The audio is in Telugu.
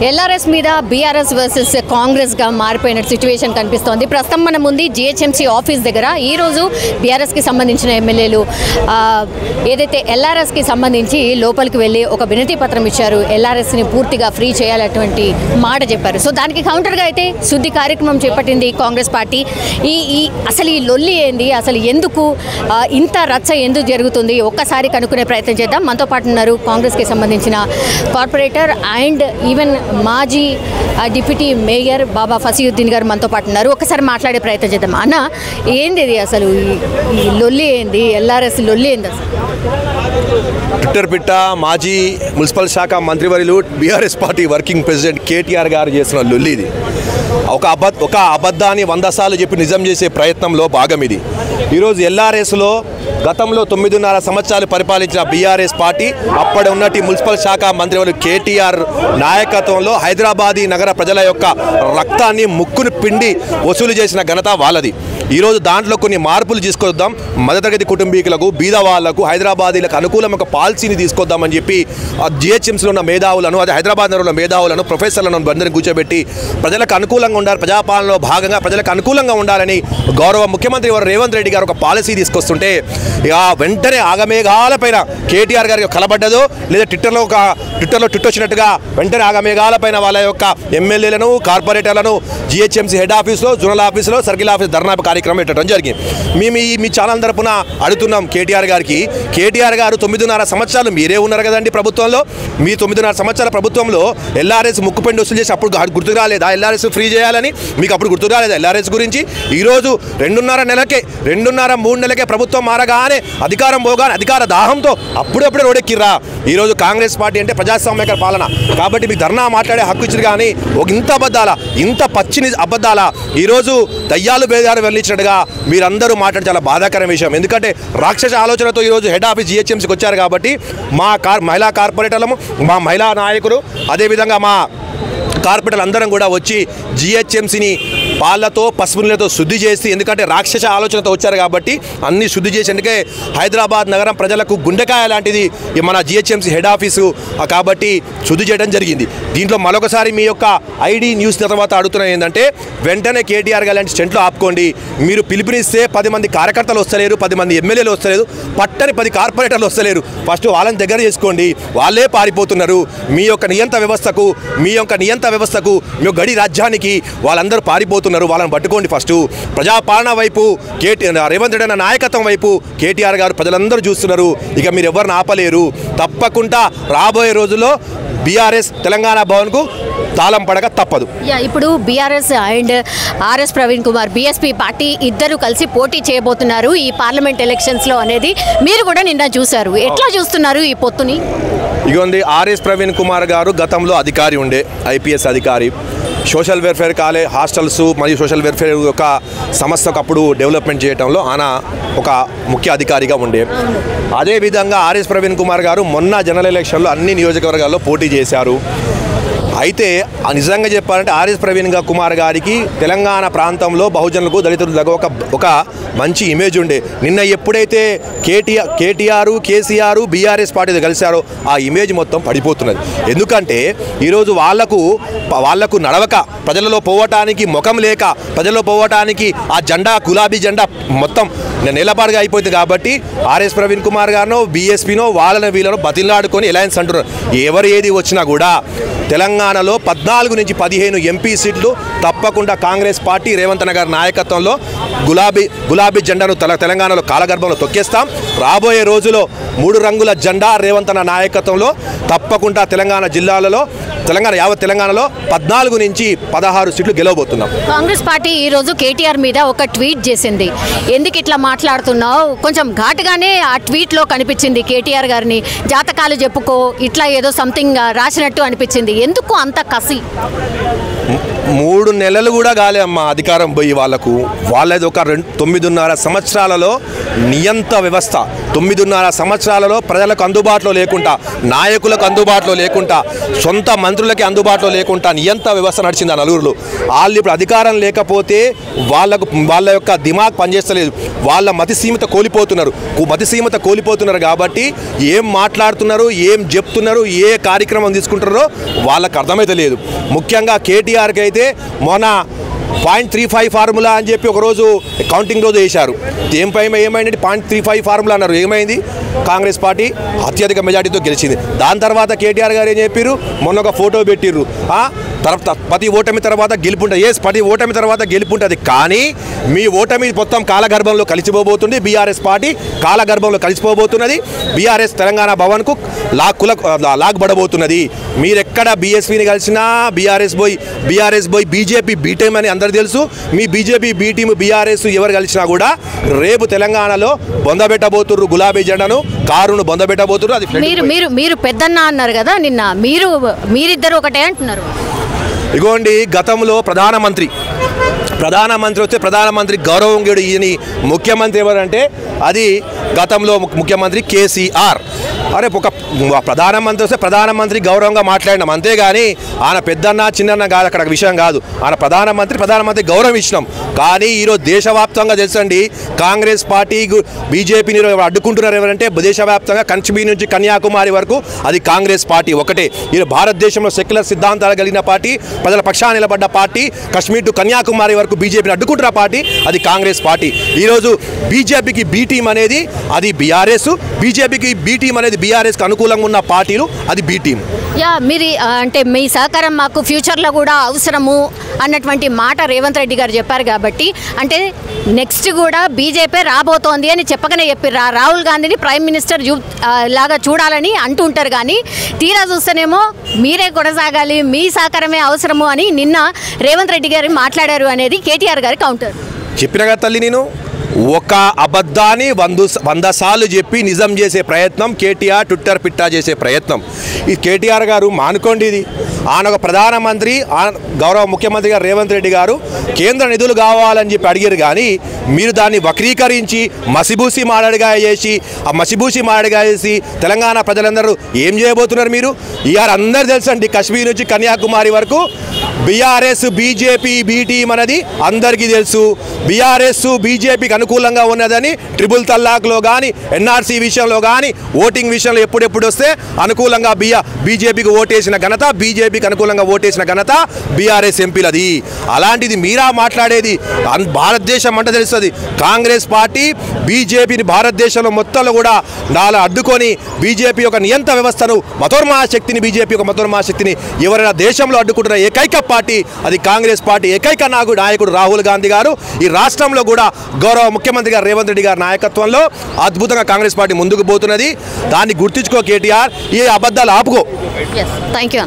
ఎల్ఆర్ఎస్ మీద బీఆర్ఎస్ వర్సెస్ కాంగ్రెస్గా మారిపోయిన సిచ్యువేషన్ కనిపిస్తోంది. ప్రస్తుతం మన ముందు జిహెచ్ఎంసీ ఆఫీస్ దగ్గర ఈరోజు బీఆర్ఎస్కి సంబంధించిన ఎమ్మెల్యేలు ఏదైతే ఎల్ఆర్ఎస్కి సంబంధించి లోపలికి వెళ్ళి ఒక వినతి పత్రం ఇచ్చారు. ఎల్ఆర్ఎస్ని పూర్తిగా ఫ్రీ చేయాలటువంటి మాట చెప్పారు. సో దానికి కౌంటర్గా అయితే శుద్ధి కార్యక్రమం చేపట్టింది కాంగ్రెస్ పార్టీ. అసలు ఈ లొల్లి ఏంది, అసలు ఎందుకు ఇంత రచ్చ ఎందుకు జరుగుతుంది ఒక్కసారి కనుక్కునే ప్రయత్నం చేద్దాం. మనతో పాటు ఉన్నారు కాంగ్రెస్కి సంబంధించిన కార్పొరేటర్ అండ్ ఈవెన్ మాజీ డిప్యూటీ మేయర్ బాబా ఫసీయుద్దీన్ గారు మనతో పాటు ఉన్నారు. ఒకసారి మాట్లాడే ప్రయత్నం చేద్దాం. అన్న, ఏంది ఇది అసలు ఈ లొల్లి ఏంది, ఎల్ఆర్ఎస్ లొల్లి ఏంది అసలు? ట్విట్టర్ పిట్ట మాజీ మున్సిపల్ శాఖ మంత్రివర్యులు BRS party working president KTR గారు చేసిన లొల్లి ఇది. ఒక అబద్ధాన్ని 100 సార్లు చెప్పి నిజం చేసే ప్రయత్నంలో భాగం ఇది. ఈరోజు ఎల్ఆర్ఎస్లో గతంలో 9.5 సంవత్సరాలు పరిపాలించిన బీఆర్ఎస్ పార్టీ అప్పటి ఉన్నటి మున్సిపల్ శాఖ మంత్రివర్యులు కేటీఆర్ నాయకత్వంలో హైదరాబాదీ నగర ప్రజల యొక్క రక్తాన్ని ముక్కును పిండి వసూలు చేసిన ఘనత వాళ్ళది. ఈరోజు దాంట్లో కొన్ని మార్పులు తీసుకొద్దాం, మధ్యతరగతి కుటుంబీకులకు, బీద వాళ్లకు, హైదరాబాదీలకు అనుకూలం ఒక పాలసీని తీసుకొద్దామని చెప్పి జిహెచ్ఎంసీలో ఉన్న మేధావులను, అదే హైదరాబాద్ నగరంలో మేధావులను, ప్రొఫెసర్లను అందరినీ కూర్చోబెట్టి ప్రజలకు అనుకూలంగా ఉండాలి, ప్రజాపాలనలో భాగంగా ప్రజలకు అనుకూలంగా ఉండాలని గౌరవ ముఖ్యమంత్రి రేవంత్ రెడ్డి గారు ఒక పాలసీ తీసుకొస్తుంటే వెంటనే ఆగమేఘాలపైన కేటీఆర్ గారికి కలబడ్డదో లేదా ట్విట్టర్లో ట్విట్ వచ్చినట్టుగా వెంటనే ఆగమేఘాలపైన వాళ్ళ యొక్క ఎమ్మెల్యేలను, కార్పొరేటర్లను జిహెచ్ఎంసీ హెడ్ ఆఫీస్లో, జోనల్ ఆఫీస్లో, సర్కిల్ ఆఫీస్ ధర్నా కార్యక్రమం పెట్టడం జరిగింది. మేము మీ ఛానల్ తరపున అడుగుతున్నాం కేటీఆర్ గారికి. కేటీఆర్ గారు 9.5 సంవత్సరాలు మీరే ఉన్నారు కదండి ప్రభుత్వంలో. మీ 9.5 సంవత్సరాల ప్రభుత్వంలో ఎల్ఆర్ఎస్ ముక్కుపెండి వసూలు చేసి అప్పుడు గుర్తు రాలేదా ఎల్ఆర్ఎస్ ఫ్రీ చేయాలని? మీకు అప్పుడు గుర్తు రాలేదా ఎల్ఆర్ఎస్ గురించి? ఈరోజు 2.5-3 నెలలకే ప్రభుత్వం మారగానే అధికారం పోగానే అధికార దాహంతో అప్పుడప్పుడే రోడెక్కిర్రా. ఈరోజు కాంగ్రెస్ పార్టీ అంటే ప్రజాస్వామ్యకర పాలన కాబట్టి మీకు ధర్నా మాట్లాడే హక్కు ఇచ్చారు. కానీ ఒక ఇంత అబద్ధాల, ఇంత పచ్చిని అబద్ధాల ఈరోజు దయ్యాలు బేదాలు వెళ్ళించినట్టుగా మీరందరూ మాట్లాడి చాలా బాధాకరమైన విషయం. ఎందుకంటే రాక్షస ఆలోచనతో ఈరోజు హెడ్ ఆఫీస్ జిహెచ్ఎంసీకి వచ్చారు కాబట్టి మా మహిళా కార్పొరేటర్లము, మా మహిళా నాయకులు, అదేవిధంగా మా కార్పొరేటర్లు అందరం కూడా వచ్చి జిహెచ్ఎంసీని పాళ్లతో పసుపు నీళ్ళతో శుద్ధి చేసి, ఎందుకంటే రాక్షస ఆలోచనతో వచ్చారు కాబట్టి అన్ని శుద్ధి చేసి, అందుకే హైదరాబాద్ నగరం ప్రజలకు గుండెకాయ లాంటిది మన జిహెచ్ఎంసీ హెడ్ ఆఫీసు కాబట్టి శుద్ధి చేయడం జరిగింది. దీంట్లో మరొకసారి మీ యొక్క ఐడి న్యూస్ తర్వాత అడుగుతున్నది ఏంటంటే వెంటనే కేటీఆర్ గారు లాంటి స్టెంట్లు ఆపుకోండి. మీరు పిలుపునిస్తే 10 మంది కార్యకర్తలు వస్తలేరు, 10 మంది ఎమ్మెల్యేలు వస్తలేదు, పట్టని 10 కార్పొరేటర్లు వస్తలేరు. ఫస్ట్ వాళ్ళని దగ్గర చేసుకోండి, వాళ్ళే పారిపోతున్నారు. మీ యొక్క నియంత వ్యవస్థకు, మీ గడి రాజ్యానికి వాళ్ళందరూ పారిపోతున్నారు. వాళ్ళని పట్టుకోండి. ఫస్ట్ ప్రజాపాలన వైపు రేవంత్ రెడ్డి అన్న నాయకత్వం వైపు కేటీఆర్ గారు ప్రజలందరూ చూస్తున్నారు. ఇక మీరు ఎవరిని ఆపలేరు. తప్పకుండా రాబోయే రోజుల్లో బీఆర్ఎస్ తెలంగాణ భవన్కు తాళం పడక తప్పదు. ఇప్పుడు BRS and RS Praveen Kumar BSP party ఇద్దరు కలిసి పోటీ చేయబోతున్నారు ఈ పార్లమెంట్ ఎలక్షన్స్లో అనేది మీరు కూడా నిన్న చూశారు. ఎట్లా చూస్తున్నారు ఈ పొత్తుని? ఇగోండి, ఆర్ఎస్ ప్రవీణ్ కుమార్ గారు గతంలో అధికారి ఉండే, ఐపీఎస్ అధికారి. సోషల్ వెల్ఫేర్ హాస్టల్స్ మరియు సోషల్ వెల్ఫేర్ యొక్క సంస్థకు అప్పుడు డెవలప్మెంట్ చేయడంలో ఆయన ఒక ముఖ్య అధికారిగా ఉండే. అదేవిధంగా ఆర్ఎస్ ప్రవీణ్ కుమార్ గారు మొన్న జనరల్ ఎలక్షన్లో అన్ని నియోజకవర్గాల్లో పోటీ చేశారు. అయితే నిజంగా చెప్పాలంటే ఆర్ఎస్ ప్రవీణ్ కుమార్ గారికి తెలంగాణ ప్రాంతంలో బహుజనులకు, దళితులకు ఒక మంచి ఇమేజ్ ఉండే. నిన్న ఎప్పుడైతే కేటీఆర్, కేసీఆర్ బీఆర్ఎస్ పార్టీతో కలిశారో ఆ ఇమేజ్ మొత్తం పడిపోతున్నది. ఎందుకంటే ఈరోజు వాళ్లకు నడవక, ప్రజలలో పోవటానికి ముఖం లేక, ప్రజల్లో పోవటానికి ఆ జెండా, గులాబీ జెండా మొత్తం నిలబడిగా అయిపోయింది. కాబట్టి ఆర్ఎస్ ప్రవీణ్ కుమార్ గారినో, బీఎస్పీనో, వాళ్ళని వీళ్ళను బతిలాడుకొని అలయన్స్ అంటున్నారు. ఎవరు ఏది వచ్చినా కూడా తెలంగాణలో 14 నుంచి 15 ఎంపీ సీట్లు తప్పకుండా కాంగ్రెస్ పార్టీ రేవంత్ అన్న గారి నాయకత్వంలో గులాబీ జెండాను తెలంగాణలో కాలగర్భంలో తొక్కేస్తాం. రాబోయే రోజులో 3 రంగుల జెండా రేవంత్ అన్న నాయకత్వంలో తప్పకుండా యావత్ తెలంగాణలో 14 నుంచి 16 సీట్లు గెలవబోతున్నాం. కాంగ్రెస్ పార్టీ ఈరోజు కేటీఆర్ మీద ఒక ట్వీట్ చేసింది. ఎందుకు ఇట్లా మాట్లాడుతున్నావు? కొంచెం ఘాటుగానే ఆ ట్వీట్లో కనిపించింది. కేటీఆర్ గారిని జాతకాలు చెప్పుకో ఇట్లా ఏదో సంథింగ్ రాసినట్టు అనిపించింది. ఎందుకు అంత కసి? 3 నెలలు కూడా కాలే అమ్మ అధికారం పోయి వాళ్ళది ఒక 9.5 సంవత్సరాలలో నియంత వ్యవస్థ. 9.5 సంవత్సరాలలో ప్రజలకు అందుబాటులో లేకుండా, నాయకులకు అందుబాటులో లేకుండా, సొంత మంత్రులకి అందుబాటులో లేకుండా నియంత వ్యవస్థ నడిచింది ఆ నలుగురులో. వాళ్ళు ఇప్పుడు అధికారం లేకపోతే వాళ్ళ యొక్క దిమాగ్ పనిచేస్తలేదు, వాళ్ళ మతిసీమత కోల్పోతున్నారు. కాబట్టి ఏం మాట్లాడుతున్నారు, ఏం చెప్తున్నారు, ఏ కార్యక్రమం తీసుకుంటున్నారో వాళ్ళకు అర్థమైతే లేదు. ముఖ్యంగా కేటీఆర్కి అయితే మొన్న 0.35 ఫార్ములా అని చెప్పి ఒకరోజు కౌంటింగ్ రోజు వేశారు. ఏమైంది 0.35 ఫార్ములా అన్నారు. ఏమైంది? కాంగ్రెస్ పార్టీ అత్యధిక మెజార్టీతో గెలిచింది. దాని తర్వాత కేటీఆర్ గారు ఏం చెప్పారు? మొన్న ఒక ఫోటో పెట్టిర్రు. తర్వాత ప్రతి ఓటమి తర్వాత గెలుపుంటుంది. ప్రతి ఓటమి తర్వాత గెలుపుంటుంది. కానీ మీ ఓటమి మొత్తం కాలగర్భంలో కలిసిపోబోతుంది. బీఆర్ఎస్ పార్టీ కాలగర్భంలో కలిసిపోబోతున్నది. బీఆర్ఎస్ తెలంగాణ భవన్కు లాగబడబోతున్నది. మీరెక్కడ బీఎస్పీని కలిసినా బీఆర్ఎస్ పోయి బీజేపీ బీటీఎం అని అందరు తెలుసు. మీ బీజేపీ బీటీఎం బీఆర్ఎస్ ఎవరు కలిసినా కూడా రేపు తెలంగాణలో బొందబెట్టబోతుర్రు. గులాబీ జెండాను కారును బొందబెట్టబోతుర్రు. అది మీరు పెద్దన్న అన్నారు కదా నిన్న, మీరిద్దరు ఒకటే అంటున్నారు. ఇగోండి, గతంలో ప్రధానమంత్రి వస్తే ప్రధానమంత్రి గౌరవం గేడు ఈయని ముఖ్యమంత్రి ఎవరంటే అది గతంలో ముఖ్యమంత్రి కేసీఆర్. అరే ఒక ప్రధానమంత్రి వస్తే ప్రధానమంత్రి గౌరవంగా మాట్లాడినాం, అంతేగాని ఆయన పెద్దన్న చిన్న కాదు, అక్కడ విషయం కాదు. ఆయన ప్రధానమంత్రి గౌరవం ఇచ్చినాం. కానీ ఈరోజు దేశవ్యాప్తంగా తెలుసండి, కాంగ్రెస్ పార్టీ బీజేపీని అడ్డుకుంటున్నారు ఎవరంటే దేశవ్యాప్తంగా కశ్మీర్ నుంచి కన్యాకుమారి వరకు అది కాంగ్రెస్ పార్టీ ఒకటే. ఈ భారతదేశంలో సెక్యులర్ సిద్ధాంతాలు కలిగిన పార్టీ, ప్రజల పక్షాన నిలబడ్డ పార్టీ, కశ్మీర్ టు కన్యాకుమారి వరకు బీజేపీని అడ్డుకుంటున్న పార్టీ అది కాంగ్రెస్ పార్టీ. ఈరోజు బీజేపీకి బీ టీం అనేది అది బీఆర్ఎస్, బీజేపీకి బీ టీం అనేది బీఆర్ఎస్కి అనుకూలంగా ఉన్న పార్టీలు అది బీ టీం. మీరు అంటే మీ సహకారం మాకు ఫ్యూచర్లో కూడా అవసరము అన్నటువంటి మాట రేవంత్ రెడ్డి గారు చెప్పారు. కాబట్టి అంటే నెక్స్ట్ కూడా బీజేపీ రాబోతోంది అని చెప్పకనే చెప్పారు. రాహుల్ గాంధీని ప్రైమ్ మినిస్టర్ లాగా చూడాలని అంటూ ఉంటారు. కానీ తీరా చూస్తేనేమో మీరే కొనసాగాలి, మీ సహకారమే అవసరము అని నిన్న రేవంత్ రెడ్డి గారు మాట్లాడారు అనేది కేటీఆర్ గారి కౌంటర్. చెప్పినగా తల్లి, నేను ఒక అబద్ధాన్ని 100 సార్లు చెప్పి నిజం చేసే ప్రయత్నం కేటీఆర్ ట్విట్టర్ పిట్టా చేసే ప్రయత్నం. ఈ కేటీఆర్ గారు మానుకోండి. ఇది ఆయన ఒక ప్రధానమంత్రి, గౌరవ ముఖ్యమంత్రి గారు రేవంత్ రెడ్డి గారు కేంద్ర నిధులు కావాలని చెప్పి అడిగారు. కానీ మీరు దాన్ని వక్రీకరించి మసిబూసి మారడిగా చేసి తెలంగాణ ప్రజలందరూ ఏం చేయబోతున్నారు? మీరు ఇవాళ అందరూ తెలుసండి, కశ్మీర్ నుంచి కన్యాకుమారి వరకు బీఆర్ఎస్ బీజేపీ బీటీఎం అనేది అందరికీ తెలుసు. బీఆర్ఎస్ బీజేపీకి అనుకూలంగా ఉన్నదని ట్రిపుల్ తల్లాక్లో కానీ ఎన్ఆర్సీ విషయంలో కానీ ఓటింగ్ విషయంలో ఎప్పుడెప్పుడు వస్తే అనుకూలంగా బీజేపీకి ఓటేసిన ఘనత, బీజేపీకి అనుకూలంగా ఓటేసిన ఘనత బీఆర్ఎస్ ఎంపీలది. అలాంటిది మీరా మాట్లాడేది? భారతదేశం అంటే తెలుస్తుంది. కాంగ్రెస్ పార్టీ బీజేపీని భారతదేశంలో మొత్తంలో కూడా అడ్డుకొని బీజేపీ యొక్క నియంత్రణ వ్యవస్థను మతోన్మాశక్తిని బీజేపీ యొక్క మతోన్మాశక్తిని ఎవరైనా దేశంలో అడ్డుకుంటున్న ఏకైక పార్టీ అది కాంగ్రెస్ పార్టీ. ఏకైక నాయకుడు రాహుల్ గాంధీ గారు. ఈ రాష్ట్రంలో కూడా గౌరవ ముఖ్యమంత్రి గారు రేవంత్ రెడ్డి గారి నాయకత్వంలో అద్భుతంగా కాంగ్రెస్ పార్టీ ముందుకు పోతున్నది. దాన్ని గుర్తించుకో కేటీఆర్, ఈ అబద్ధాలు ఆపుకో. Thank you.